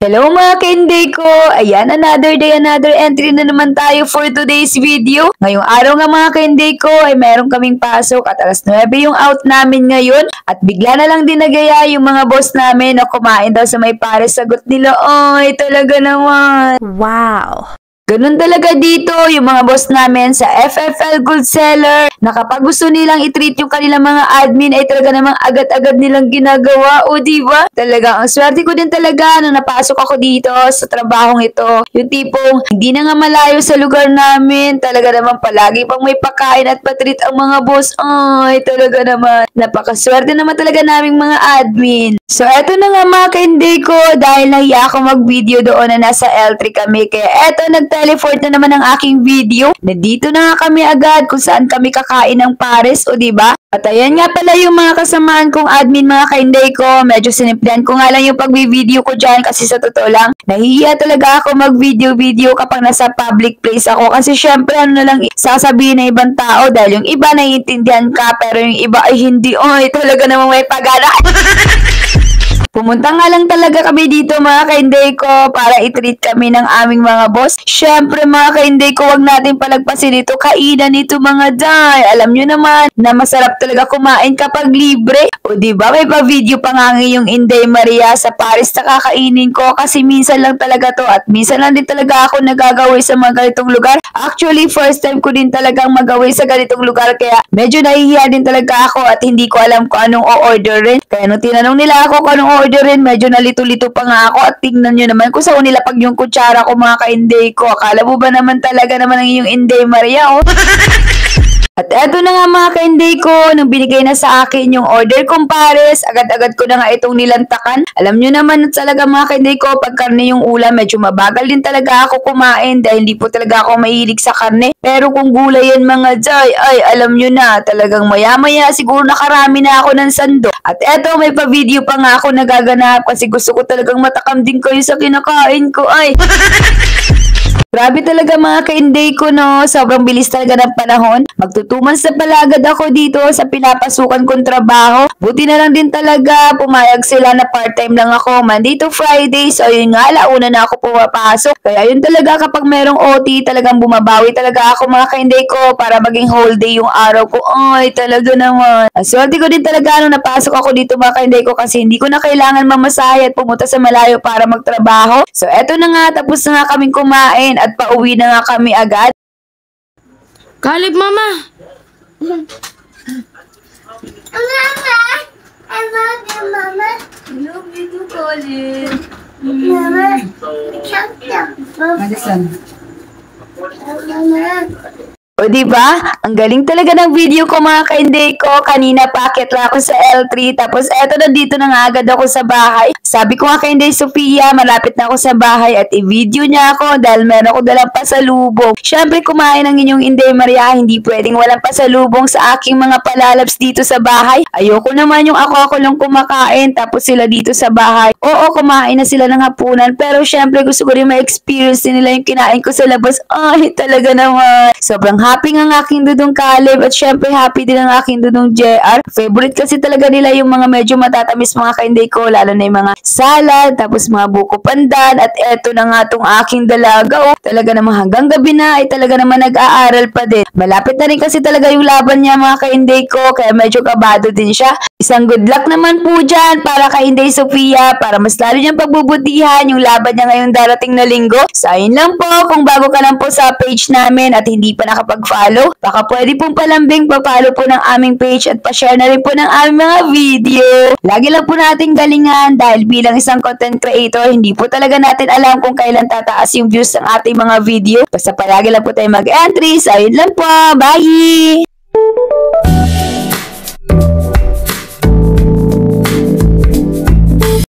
Hello mga ka-Inday ko! Ayan, another day, another entry na naman tayo for today's video. Ngayong araw nga mga ka-Inday ko ay meron kaming pasok at alas 9 yung out namin ngayon. At bigla na lang din nagaya yung mga boss namin na kumain daw sa may pares. Sagot nila, ay talaga naman. Wow! Ganun talaga dito yung mga boss namin sa FFL Gold Seller na kapag gusto nilang i-treat yung kanilang mga admin ay talaga namang agad-agad nilang ginagawa. O diba? Talaga, ang swerte ko din talaga nung napasok ako dito sa trabahong ito. Yung tipong hindi na nga malayo sa lugar namin. Talaga naman palagi pang may pakain at patreat ang mga boss. Ay, talaga naman. Napakaswerte naman talaga naming mga admin. So, eto na nga mga ka-Inday ko dahil nahiya ako mag-video doon na nasa L3 kami. Kaya eto, nag-teleport na naman ang aking video. Nandito na nga kami agad kung saan kami kakain ng pares, o diba? At ayan nga pala yung mga kasamaan kong admin mga ka-Inday ko. Medyo sinimplihan ko nga lang yung pag-video ko dyan kasi sa totoo lang, nahihiya talaga ako mag-video kapag nasa public place ako. Kasi syempre ano na lang sasabihin ng ibang tao dahil yung iba naiintindihan ka pero yung iba ay hindi. Ay, talaga namang may pag-ara. Pumunta nga lang talaga kami dito mga ka-Inday ko para i-treat kami ng aming mga boss. Syempre mga ka-Inday ko, wag natin palagpasin ito. Kainan ito mga day. Alam nyo naman na masarap talaga kumain kapag libre. O diba may pa-video pa nga ngayong Inday Maria sa Paris na kakainin ko kasi minsan lang talaga to at minsan lang din talaga ako nagagawin sa mga ganitong lugar. Actually, first time ko din talagang magawin sa ganitong lugar kaya medyo nahihiya din talaga ako at hindi ko alam kung anong o-orderin. Kaya nung tinanong nila ako kung anong orderin, medyo nalito-lito pa nga ako at tingnan nyo naman kung saan nilapag yung kutsara ko mga ka-Inday ko. Akala mo ba naman talaga naman ang iyong Inday Maria, oh? At eto na nga mga ka-Inday ko, nung binigay na sa akin yung order kong pares, agad-agad ko na nga itong nilantakan. Alam nyo naman talaga mga ka-Inday ko, pag karne yung ulam, medyo mabagal din talaga ako kumain dahil hindi po talaga ako mahilig sa karne. Pero kung gulay yan mga jay, ay alam nyo na, talagang maya-maya siguro nakarami na ako ng sando. At eto, may pa-video pa nga ako nagaganap kasi gusto ko talagang matakam din kayo sa kinakain ko, ay. Grabe talaga mga ka-Inday ko, no? Sobrang bilis talaga ng panahon. Magtutumans na palagad ako dito sa pinapasukan kong trabaho. Buti na lang din talaga, pumayag sila na part-time lang ako, Monday to Friday. So yun nga, alauna na ako pumapasok. Kaya yun talaga kapag merong OT, talagang bumabawi talaga ako mga ka-Inday ko para maging whole day yung araw ko. Ay, talaga naman. Ang swerte ko din talaga nung napasok ako dito mga ka-Inday ko kasi hindi ko na kailangan mamasahe at pumunta sa malayo para magtrabaho. So eto na nga, tapos na nga kaming kumain at pauwi na nga kami agad. Kalib, Mama! Mama! I love you, Mama. I love you too, Colin. Mama, chop the Madison. Mama. O diba? Ang galing talaga ng video ko mga ka-Inday ko. Kanina packet lang ako sa L3. Tapos eto na dito na nga agad ako sa bahay. Sabi ko nga kay Inday Sofia, malapit na ako sa bahay at i-video niya ako dahil meron ako dalang pasalubong. Syempre kumain ng inyong Inday Maria, hindi pwedeng walang pasalubong sa aking mga palalabs dito sa bahay. Ayoko naman yung ako lang kumakain tapos sila dito sa bahay. Oo, kumain na sila ng hapunan pero syempre gusto ko rin ma-experience din nila yung kinain ko sa labas. Ay, talaga naman. Sobrang happy nga ang aking dudong Caleb at syempre happy din ang aking dudong JR. Favorite kasi talaga nila yung mga medyo matatamis mga ka-Inday ko, lalo na yung mga salad, tapos mga buko pandan at eto na nga tong aking dalaga. Oh, talaga naman hanggang gabi na ay talaga naman nag-aaral pa din. Malapit na rin kasi talaga yung laban niya mga ka-Inday ko kaya medyo kabado din siya. Isang good luck naman po dyan para kay Inday Sofia para mas lalo niyang pagbubutihan yung laban niya ngayong darating na linggo. So ayun lang po, kung bago ka lang po sa page namin at hindi pa nakapag-follow, baka pwede pong palambing pa-follow po ng aming page at pa-share na rin po ng aming mga video. Lagi lang po natin galingan dahil bilang isang content creator, hindi po talaga natin alam kung kailan tataas yung views ng ating mga video. Basta palagi lang po tayo mag-entry. So ayun lang po, bye!